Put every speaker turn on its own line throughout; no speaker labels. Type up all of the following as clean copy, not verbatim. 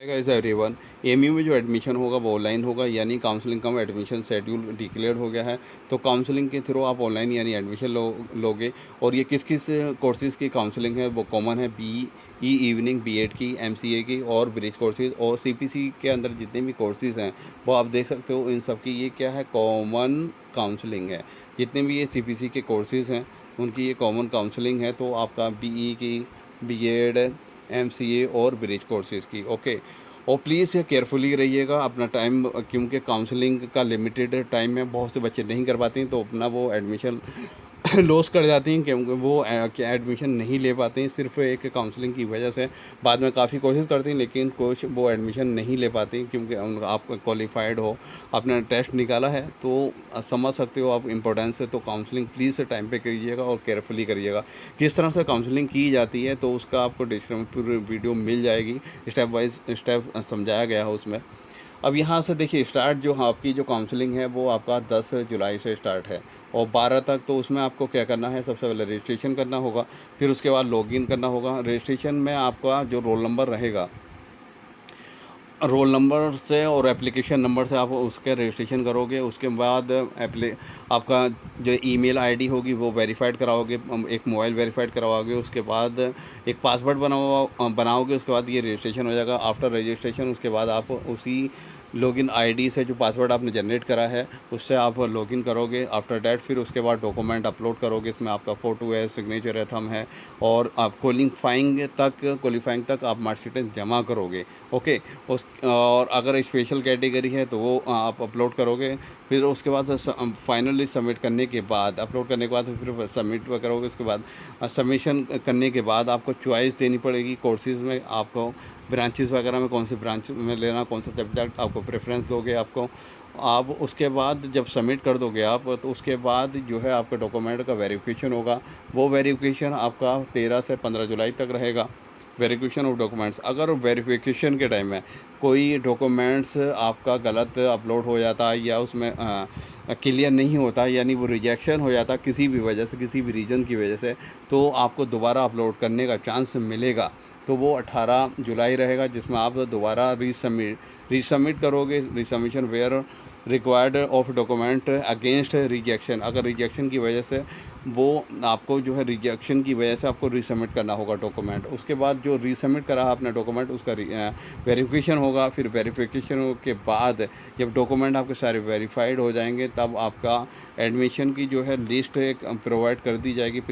Guys everyone, MU में जो admission होगा वो ऑनलाइन होगा, यानी काउंसलिंग कम एडमिशन शेड्यूल डिक्लेयर हो गया है। तो काउंसलिंग के थ्रू आप ऑनलाइन यानी एडमिशन लोगे। और ये किस किस कोर्सेज़ की काउंसलिंग है वो कॉमन है। बी इवनिंग बीएड की, एमसीए की और ब्रिज कोर्सेज़ और सीपीसी के अंदर जितने भी कोर्सेज़ हैं वो आप देख सकते हो। इन सब की ये क्या है, कॉमन काउंसलिंग है। जितने भी ये सीपीसी के कोर्सेज़ हैं उनकी ये कॉमन काउंसलिंग है। तो आपका बीई की, बीएड, एमसीए और ब्रिज कोर्सेज़ की, ओके। और प्लीज़ केयरफुली रहिएगा अपना टाइम, क्योंकि काउंसलिंग का लिमिटेड टाइम है। बहुत से बच्चे नहीं कर पाते हैं तो अपना वो एडमिशन लॉस कर जाती हैं, क्योंकि वो क्या एडमिशन नहीं ले पाते हैं सिर्फ एक काउंसलिंग की वजह से। बाद में काफ़ी कोशिश करती हैं लेकिन कुछ वो एडमिशन नहीं ले पाती, क्योंकि आप क्वालिफाइड हो, आपने टेस्ट निकाला है तो समझ सकते हो आप इम्पोर्टेंस है। तो काउंसलिंग प्लीज़ टाइम पे करिएगा और केयरफुली करिएगा। किस तरह से काउंसलिंग की जाती है तो उसका आपको डिस्क्रिप्शन पूरी वीडियो मिल जाएगी, स्टेप बाइज स्टेप समझाया गया है उसमें। अब यहाँ से देखिए, स्टार्ट जो आपकी जो काउंसलिंग है वो आपका 10 जुलाई से स्टार्ट है और 12 तक। तो उसमें आपको क्या करना है, सबसे पहले रजिस्ट्रेशन करना होगा, फिर उसके बाद लॉगिन करना होगा। रजिस्ट्रेशन में आपका जो रोल नंबर रहेगा, रोल नंबर से और एप्लीकेशन नंबर से आप उसके रजिस्ट्रेशन करोगे। उसके बाद आपका जो ईमेल आईडी होगी वो वेरीफाइड कराओगे, एक मोबाइल वेरीफाइड करवाओगे। उसके बाद एक पासवर्ड बनाओगे। उसके बाद ये रजिस्ट्रेशन हो जाएगा। आफ्टर रजिस्ट्रेशन उसके बाद आप उसी लॉगिन आईडी से जो पासवर्ड आपने जनरेट करा है उससे आप लॉगिन करोगे। आफ्टर डैट फिर उसके बाद डॉक्यूमेंट अपलोड करोगे। इसमें आपका फ़ोटो है, सिग्नेचर है, थंब है और आप क्वालिफाइंग तक आप मार्कशीटें जमा करोगे, ओके। उस और अगर स्पेशल कैटेगरी है तो वो आप अपलोड करोगे। फिर उसके बाद फाइनली सबमिट करने के बाद, अपलोड करने के बाद फिर सबमिट करोगे। उसके बाद सबमिशन करने के बाद आपको चॉइस देनी पड़ेगी कोर्सेज़ में। आपको ब्रांचेस वगैरह में कौन सी ब्रांच में लेना, कौन सा सब्जेक्ट आपको प्रेफरेंस दोगे आपको आप। उसके बाद जब सबमिट कर दोगे आप तो उसके बाद जो है आपका डॉक्यूमेंट का वेरिफिकेशन होगा। वो वेरिफिकेशन आपका 13 से 15 जुलाई तक रहेगा, वेरिफिकेशन ऑफ डॉक्यूमेंट्स। अगर वेरिफिकेशन के टाइम में कोई डॉक्यूमेंट्स आपका गलत अपलोड हो जाता है या उसमें क्लियर नहीं होता, यानी वो रिजेक्शन हो जाता किसी भी वजह से, किसी भी रीज़न की वजह से, तो आपको दोबारा अपलोड करने का चांस मिलेगा। तो वो 18 जुलाई रहेगा, जिसमें आप दोबारा रीसबमिट करोगे। Resubmission were required of document against rejection. अगर रिजेक्शन की वजह से वो आपको जो है, रिजेक्शन की वजह से आपको रीसबमिट करना होगा डॉक्यूमेंट। उसके बाद जो रीसबमिट करा आपने डॉक्यूमेंट उसका वेरिफिकेशन होगा। फिर वेरिफिकेशन के बाद जब डॉक्यूमेंट आपके सारे वेरीफाइड हो जाएंगे तब आपका एडमिशन की जो है लिस्ट एक प्रोवाइड कर दी जाएगी,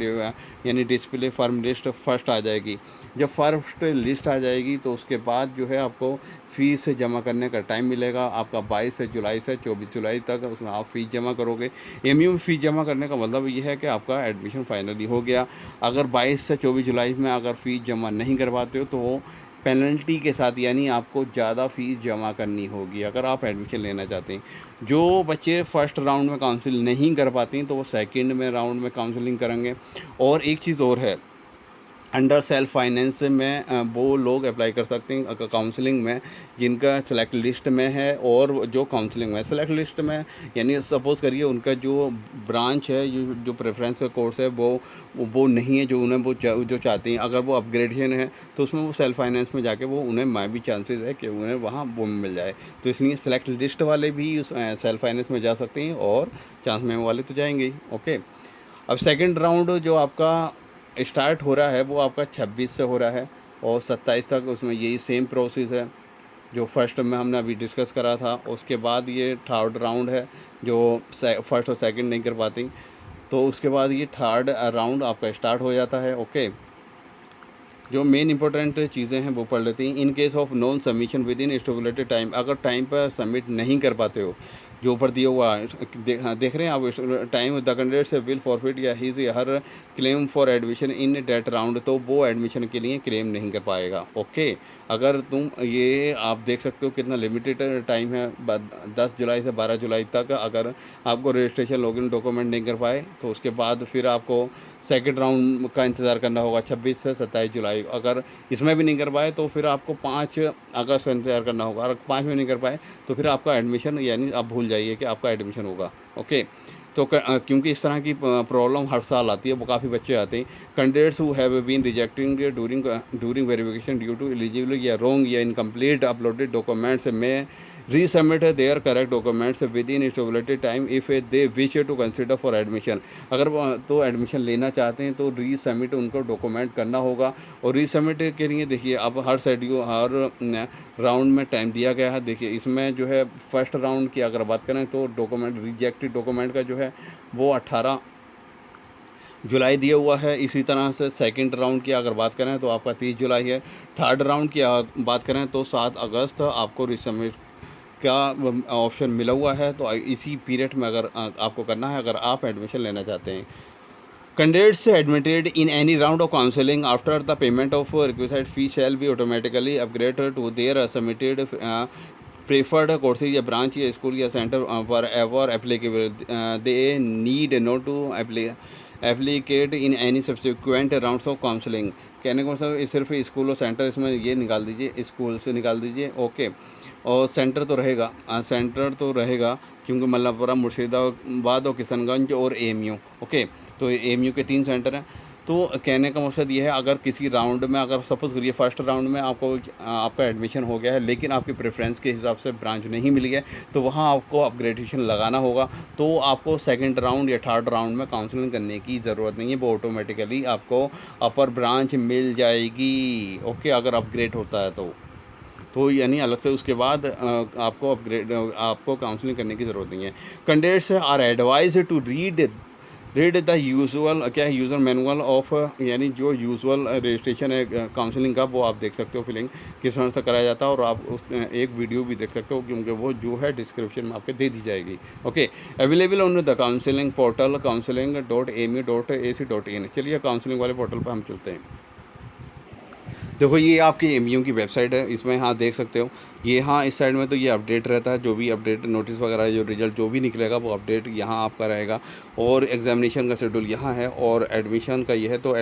यानी डिस्प्ले फॉर्म लिस्ट फर्स्ट आ जाएगी। जब फर्स्ट लिस्ट आ जाएगी तो उसके बाद जो है आपको फ़ीस जमा करने का टाइम मिलेगा आपका 22 जुलाई से 24 जुलाई तक। उसमें आप फ़ीस जमा करोगे। एमयू में फ़ीस जमा करने का मतलब ये है कि आपका एडमिशन फाइनली हो गया। अगर 22 से 24 जुलाई में अगर फ़ीस जमा नहीं करवाते हो तो वो पेनल्टी के साथ, यानी आपको ज़्यादा फ़ीस जमा करनी होगी अगर आप एडमिशन लेना चाहते हैं। जो बच्चे फ़र्स्ट राउंड में काउंसिल नहीं कर पाते हैं तो वो सेकंड में राउंड में काउंसलिंग करेंगे। और एक चीज़ और है, अंडर सेल्फ फाइनेंस में वो लोग अप्लाई कर सकते हैं काउंसलिंग में जिनका सेलेक्ट लिस्ट में है। और जो काउंसलिंग में सेलेक्ट लिस्ट में, यानी सपोज़ करिए उनका जो ब्रांच है, जो प्रेफरेंस का कोर्स है वो नहीं है जो उन्हें जो चाहते हैं। अगर वो अपग्रेडेशन है तो उसमें वो सेल्फ फाइनेंस में जाके वो उन्हें मैं भी चांसेस है कि उन्हें वहाँ वो मिल जाए। तो इसलिए सेलेक्ट लिस्ट वाले भी उस सेल्फ फाइनेंस में जा सकते हैं और चांस में वाले तो जाएंगे ही, ओके। अब सेकंड राउंड जो आपका स्टार्ट हो रहा है वो आपका 26 से हो रहा है और 27 तक उसमें यही सेम प्रोसेस है जो फर्स्ट में हमने अभी डिस्कस करा था। उसके बाद ये थर्ड राउंड है जो फर्स्ट और सेकंड नहीं कर पाती, तो उसके बाद ये थर्ड राउंड आपका स्टार्ट हो जाता है, ओके। जो मेन इंपॉर्टेंट चीज़ें हैं वो पढ़ लेते हैं। In case of non submission within stipulated time, अगर टाइम पर सबमिट नहीं कर पाते हो, जो ऊपर दिया हुआ है देख रहे हैं आप, टाइम द कैंडिडेट से विल फॉरफिट या his her claim for admission in that round, तो वो एडमिशन के लिए क्लेम नहीं कर पाएगा, ओके। अगर तुम ये आप देख सकते हो कितना लिमिटेड टाइम है, 10 जुलाई से 12 जुलाई तक। अगर आपको रजिस्ट्रेशन लॉगिन डॉक्यूमेंट नहीं कर पाए तो उसके बाद फिर आपको सेकंड राउंड का इंतज़ार करना होगा 26 से 27 जुलाई। अगर इसमें भी नहीं कर पाए तो फिर आपको 5 अगस्त का इंतज़ार करना होगा। अगर 5 में नहीं कर पाए तो फिर आपका एडमिशन, यानी आप भूल जाइए कि आपका एडमिशन होगा, ओके। तो क्योंकि इस तरह की प्रॉब्लम हर साल आती है, वो काफ़ी बच्चे आते हैं। Candidates who have been rejecting during verification due to eligibility या रॉन्ग या इनकम्प्लीट अपलोडेड डॉक्यूमेंट्स में resubmit their correct documents within stability time if they wish to consider for admission. अगर वो तो एडमिशन लेना चाहते हैं तो रीसबमिट उनको डॉक्यूमेंट करना होगा। और रीसबमिट के लिए देखिए अब हर राउंड में टाइम दिया गया है। देखिए इसमें जो है फर्स्ट राउंड की अगर बात करें तो डॉक्यूमेंट रिजेक्टेड डॉक्यूमेंट का जो है वो 18 जुलाई दिया हुआ है। इसी तरह से सेकंड राउंड की अगर बात करें तो आपका 30 जुलाई है। थर्ड राउंड की बात करें तो 7 अगस्त आपको रिसबमिट का ऑप्शन मिला हुआ है। तो इसी पीरियड में अगर आपको करना है अगर आप एडमिशन लेना चाहते हैं। Candidates admitted in any round of counseling after the payment of requisite fee shall be automatically upgraded to their submitted preferred courses या branch या school या center wherever applicable. They need not to applicate in any subsequent rounds of counseling. कहने का मतलब सिर्फ school और centre इसमें ये निकाल दीजिए, स्कूल से निकाल दीजिए, ओके। और सेंटर तो रहेगा, सेंटर तो रहेगा क्योंकि मल्लापुरा, मुर्शिदाबाद और किशनगंज और एएमयू, ओके। तो एएमयू के 3 सेंटर हैं। तो कहने का मकसद ये है अगर किसी राउंड में अगर सपोज़ करिए फर्स्ट राउंड में आपका एडमिशन हो गया है लेकिन आपकी प्रेफरेंस के हिसाब से ब्रांच नहीं मिली है तो वहाँ आपको अपग्रेडेशन लगाना होगा। तो आपको सेकंड राउंड या थर्ड राउंड में काउंसलिंग करने की ज़रूरत नहीं है, वो ऑटोमेटिकली आपको अपर ब्रांच मिल जाएगी, ओके, अगर अपग्रेड होता है तो यानी अलग से उसके बाद आपको काउंसलिंग करने की ज़रूरत नहीं है। Candidates are advise to read the usual क्या है यूज़र मैनुअल ऑफ यानी जो यूजुअल रजिस्ट्रेशन है काउंसलिंग का वो आप देख सकते हो फिलिंग किस तरह से कराया जाता है। और आप उस एक वीडियो भी देख सकते हो क्योंकि वो जो है डिस्क्रिप्शन में आपके दे दी जाएगी, okay. Available on the counselling portal counseling.ame.ac.in। चलिए काउंसलिंग वाले पोर्टल पर हम चलते हैं। देखो ये आपकी एमयू की वेबसाइट है, इसमें हाँ देख सकते हो ये हाँ इस साइड में तो ये अपडेट रहता है, जो भी अपडेट नोटिस वगैरह जो रिजल्ट जो भी निकलेगा वो अपडेट यहाँ आपका रहेगा। और एग्जामिनेशन का शेड्यूल यहाँ है और एडमिशन का ये है। तो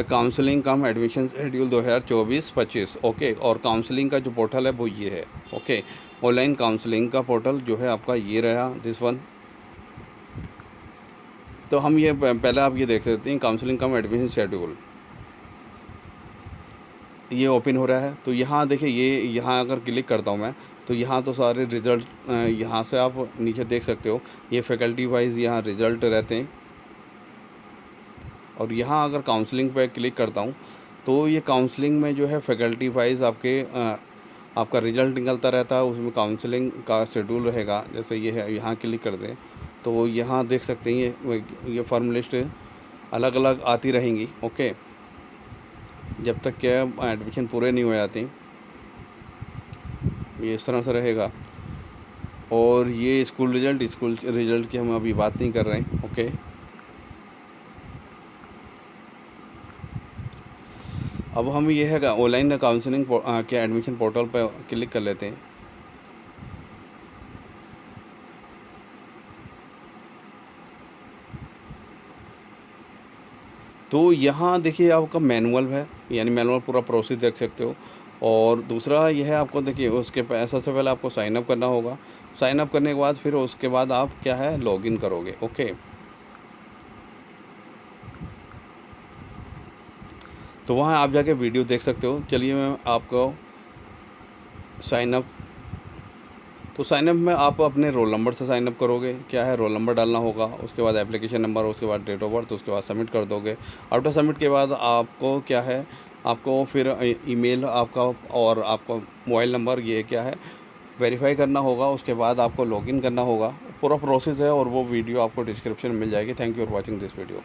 काउंसलिंग कम एडमिशन शेड्यूल 2024-25, ओके। और काउंसलिंग का जो पोर्टल है वो ये है, ओके। ऑनलाइन काउंसलिंग का पोर्टल जो है आपका ये रहा, दिस वन। तो हम ये पहले आप ये देख सकते हैं काउंसलिंग कम एडमिशन शेड्यूल, ये ओपन हो रहा है। तो यहाँ देखिए ये यहाँ अगर क्लिक करता हूँ मैं तो यहाँ तो सारे रिज़ल्ट यहाँ से आप नीचे देख सकते हो, ये फैकल्टी वाइज यहाँ रिज़ल्ट रहते हैं। और यहाँ अगर काउंसलिंग पे क्लिक करता हूँ तो ये काउंसलिंग में जो है फैकल्टी वाइज आपका रिज़ल्ट निकलता रहता है, उसमें काउंसलिंग का शेड्यूल रहेगा। जैसे ये है, यहाँ क्लिक कर दें तो यहाँ देख सकते हैं ये फॉर्म लिस्ट अलग अलग आती रहेंगी, ओके, जब तक क्या एडमिशन पूरे नहीं हो जाते, ये इस तरह से रहेगा। और ये स्कूल रिज़ल्ट की हम अभी बात नहीं कर रहे हैं, ओके। अब हम ये है ऑनलाइन काउंसलिंग के एडमिशन पोर्टल पर क्लिक कर लेते हैं। तो यहाँ देखिए आपका मैनुअल है, यानी मैनुअल पूरा प्रोसेस देख सकते हो। और दूसरा यह है आपको देखिए उसके सबसे पहले आपको साइन अप करना होगा। साइन अप करने के बाद फिर उसके बाद आप क्या है लॉगिन करोगे, ओके। तो वहाँ आप जाके वीडियो देख सकते हो। चलिए मैं आपको साइन अप, तो साइन अप में आप अपने रोल नंबर से साइन अप करोगे, क्या है रोल नंबर डालना होगा, उसके बाद एप्लीकेशन नंबर, उसके बाद डेट ऑफ बर्थ, उसके बाद सबमिट कर दोगे। आफ्टर सबमिट के बाद आपको क्या है आपको फिर ईमेल आपका और आपका मोबाइल नंबर ये क्या है वेरीफाई करना होगा। उसके बाद आपको लॉगिन करना होगा, पूरा प्रोसेस है और वो वीडियो आपको डिस्क्रिप्शन में मिल जाएगी। Thank you for watching this video.